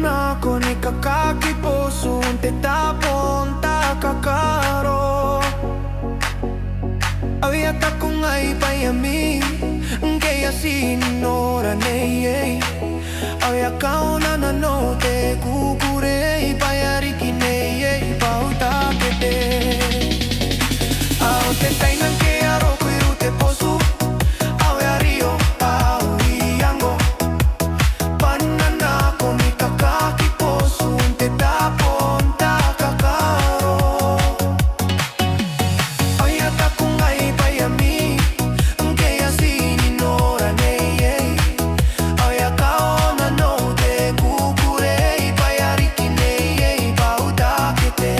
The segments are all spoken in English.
nako ni kakakipuso te tapon takakaro Awiyat ako nga'y payami Kaya sinora neye Awiyat kao na nanote kukure Payari kineye pauta kete Ao te tainan ke aro kuiru te posu Awiario au iango Banana ko ni kakakipuso te tapon takakaro Awiyat ako nga'y payami Kaya sininora neye Awiyat kao na note kukure Payari kineye pauta kete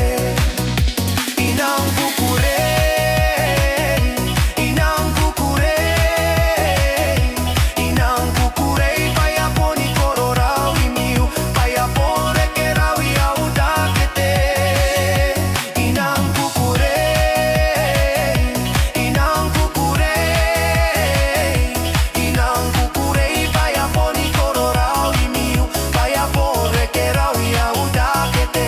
Inang kukure Inang kukure Inang kukure Payapon i kororau imiu Payapon rekerau i auda kete Inang kukure Inang kukure Inang kukure Payapon i kororau imiu Payapon rekerau i auda kete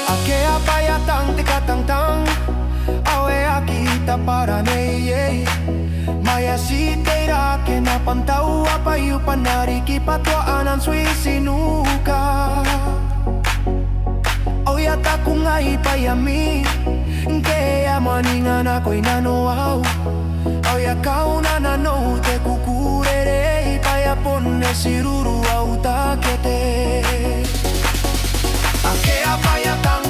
Ake apayatang tikatangtang Awe akita para neye Maya si teira ke napantau Apayu panariki patuaan suisinuka Oyat aku nga'y payami Kaya maningan ako'y nanoaw Oyat kau na nano te kukurere Payapon na siruru au takete Ake apayatang